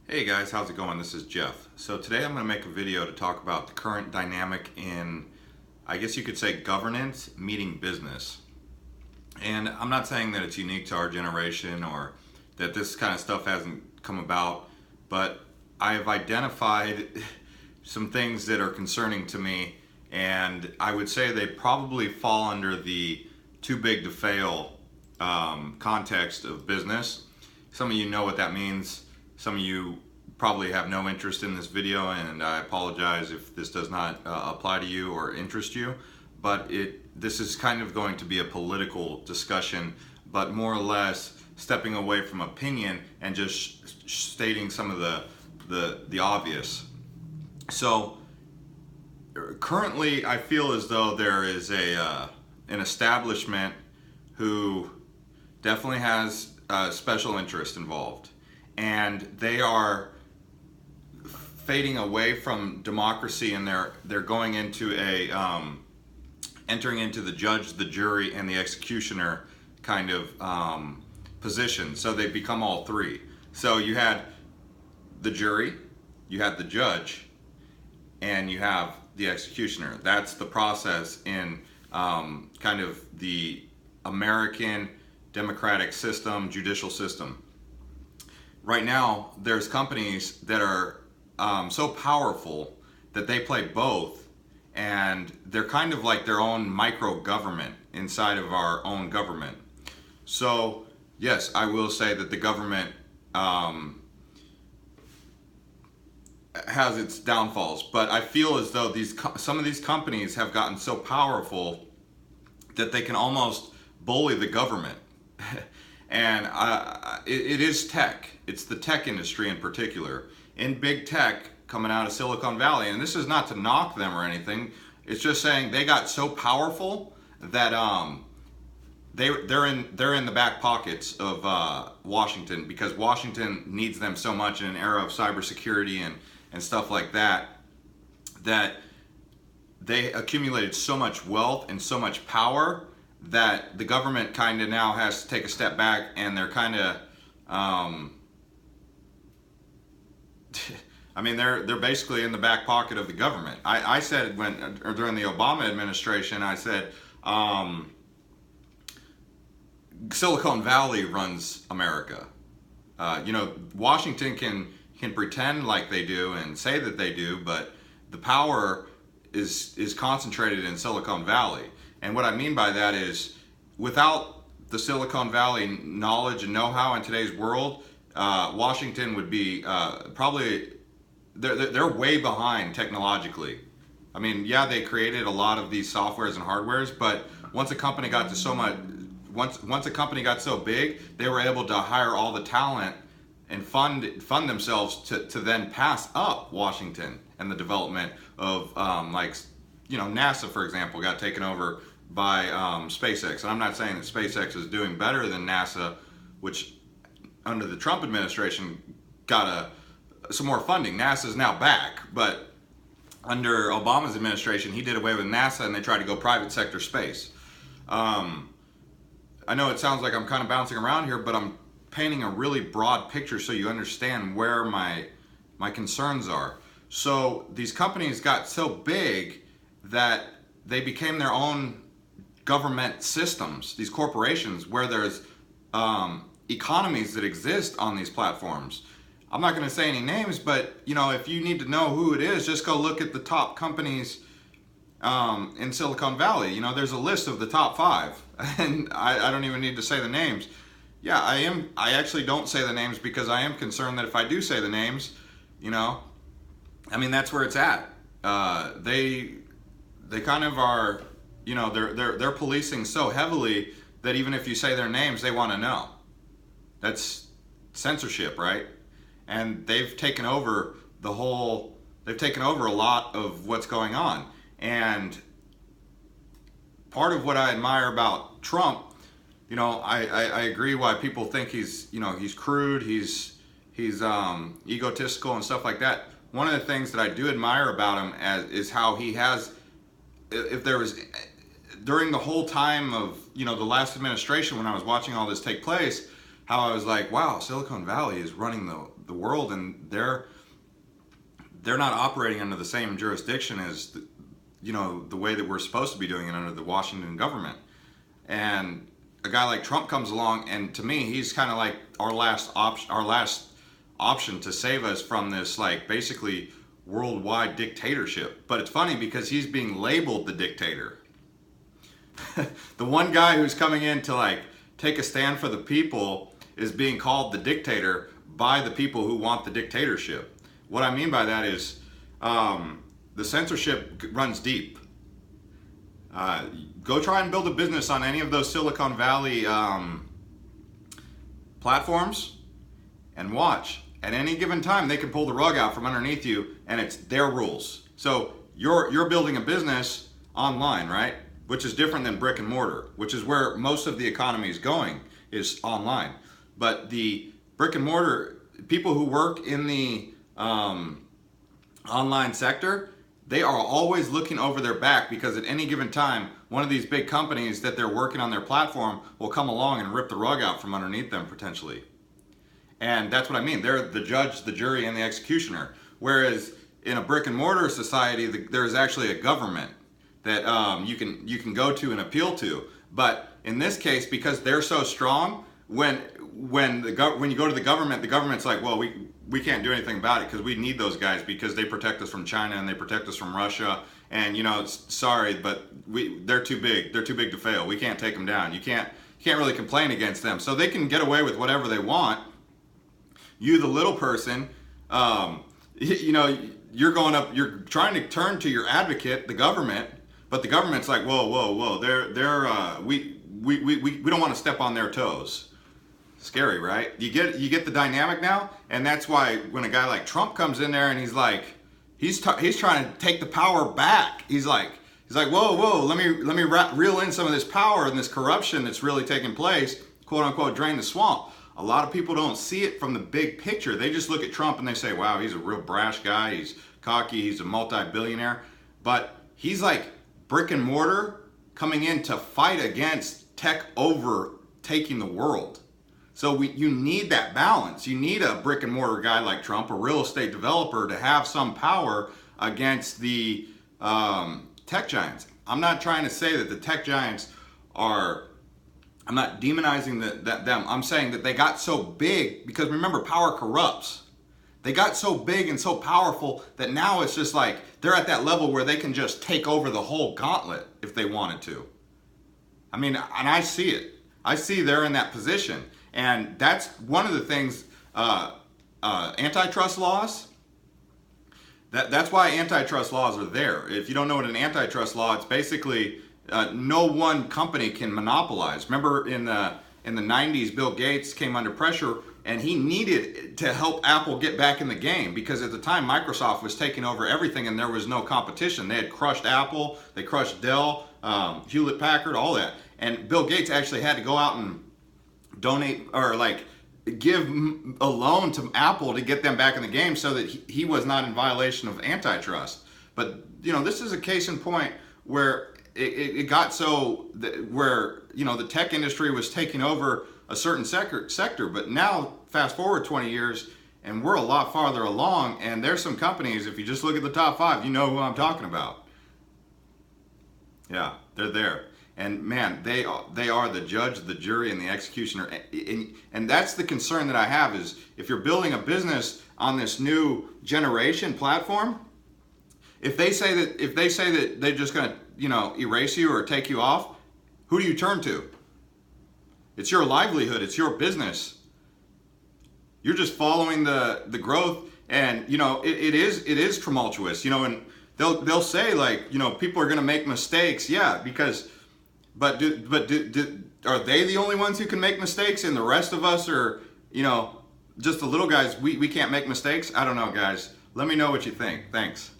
Hey guys, how's it going? This is Jeff. So today I'm going to make a video to talk about the current dynamic in, I guess you could say, governance meeting business. And I'm not saying that it's unique to our generation or that this kind of stuff hasn't come about, but I have identified some things that are concerning to me, and I would say they probably fall under the too big to fail context of business. Some of you know what that means. Some of you probably have no interest in this video, and I apologize if this does not apply to you or interest you, but this is kind of going to be a political discussion, but more or less stepping away from opinion and just stating some of the obvious. So currently I feel as though there is an establishment who definitely has special interest involved, and they are fading away from democracy, and they're going into entering into the judge, the jury, and the executioner kind of position. So they become all three. So you had the jury, you had the judge, and you have the executioner. That's the process in kind of the American democratic system, judicial system. Right now, there's companies that are so powerful that they play both, and they're kind of like their own micro government inside of our own government. So yes, I will say that the government has its downfalls, but I feel as though some of these companies have gotten so powerful that they can almost bully the government. And it is tech. It's the tech industry in particular. In big tech coming out of Silicone Valley, and this is not to knock them or anything, it's just saying they got so powerful that they're in the back pockets of Washington, because Washington needs them so much in an era of cybersecurity and stuff like that, that they accumulated so much wealth and so much power that the government kind of now has to take a step back, and they're kind of I mean, they're basically in the back pocket of the government. I said during the Obama administration, I said Silicon Valley runs America. Washington can pretend like they do and say that they do, but the power is concentrated in Silicon Valley. And what I mean by that is, without the Silicon Valley knowledge and know-how in today's world, Washington would be probably, they're way behind technologically. I mean, yeah, they created a lot of these softwares and hardwares, but once a company got to so much, once a company got so big, they were able to hire all the talent and fund themselves to then pass up Washington and the development of NASA, for example, got taken over by SpaceX. And I'm not saying that SpaceX is doing better than NASA, which under the Trump administration got some more funding. NASA is now back, but under Obama's administration, he did away with NASA and they tried to go private sector space. I know it sounds like I'm kind of bouncing around here, but I'm painting a really broad picture so you understand where my concerns are. So these companies got so big that they became their own government systems, these corporations, where there's economies that exist on these platforms. I'm not going to say any names, but if you need to know who it is, just go look at the top companies in Silicon Valley. There's a list of the top 5, and I don't even need to say the names. Yeah, I actually don't say the names because I am concerned that if I do say the names, I mean, that's where it's at. They kind of are, they're policing so heavily that even if you say their names, they want to know. That's censorship, right? And they've taken over they've taken over a lot of what's going on. And part of what I admire about Trump, I agree why people think he's crude, he's egotistical and stuff like that. One of the things that I do admire about him is how he has, if there was, during the whole time of the last administration, when I was watching all this take place, how I was like, wow, Silicon Valley is running the world, and they're not operating under the same jurisdiction as the way that we're supposed to be doing it under the Washington government. And a guy like Trump comes along, and to me, he's kind of like our last option to save us from this, like, basically worldwide dictatorship. But it's funny because he's being labeled the dictator. The one guy who's coming in to, like, take a stand for the people is being called the dictator by the people who want the dictatorship. What I mean by that is the censorship runs deep. Go try and build a business on any of those Silicon Valley platforms and watch. At any given time, they can pull the rug out from underneath you, and it's their rules. So you're building a business online, right? Which is different than brick and mortar, which is where most of the economy is going, is online. But the brick and mortar people who work in the online sector, they are always looking over their back, because at any given time, one of these big companies that they're working on their platform will come along and rip the rug out from underneath them potentially. And that's what I mean. They're the judge, the jury, and the executioner. Whereas in a brick and mortar society, there's actually a government that you can go to and appeal to. But in this case, because they're so strong, when you go to the government's like, well, we can't do anything about it because we need those guys because they protect us from China and they protect us from Russia. And sorry, but they're too big. They're too big to fail. We can't take them down. You can't really complain against them. So they can get away with whatever they want. You, the little person, you're going up. You're trying to turn to your advocate, the government, but the government's like, whoa. We don't want to step on their toes. Scary, right? You get the dynamic now, and that's why when a guy like Trump comes in there and he's like, he's trying to take the power back. He's like, whoa, let me reel in some of this power and this corruption that's really taking place, quote unquote, drain the swamp. A lot of people don't see it from the big picture. They just look at Trump and they say, wow, he's a real brash guy. He's cocky. He's a multi-billionaire. But he's like brick and mortar coming in to fight against tech overtaking the world. So you need that balance. You need a brick and mortar guy like Trump, a real estate developer, to have some power against the tech giants. I'm not trying to say that the tech giants I'm not demonizing them. I'm saying that they got so big because, remember, power corrupts. They got so big and so powerful that now it's just like they're at that level where they can just take over the whole gauntlet if they wanted to. I mean, and I see it. I see they're in that position. And that's one of the things, antitrust laws, that's why antitrust laws are there. If you don't know what an antitrust law, it's basically no one company can monopolize. Remember in the 90s, Bill Gates came under pressure and he needed to help Apple get back in the game because at the time Microsoft was taking over everything and there was no competition. They had crushed Apple, they crushed Dell, Hewlett Packard, all that. And Bill Gates actually had to go out and donate or give a loan to Apple to get them back in the game so that he was not in violation of antitrust. But this is a case in point where it got so that where the tech industry was taking over a certain sector. But now fast forward 20 years and we're a lot farther along, and there's some companies, if you just look at the top 5, you know who I'm talking about. Yeah, they're there. And man, they are the judge, the jury, and the executioner. And that's the concern that I have is if you're building a business on this new generation platform, if they say that they're just going to erase you or take you off, who do you turn to? It's your livelihood. It's your business. You're just following the growth, and it is tumultuous. And they'll say people are going to make mistakes. Yeah, because. But are they the only ones who can make mistakes, and the rest of us are, just the little guys? We can't make mistakes. I don't know, guys. Let me know what you think. Thanks.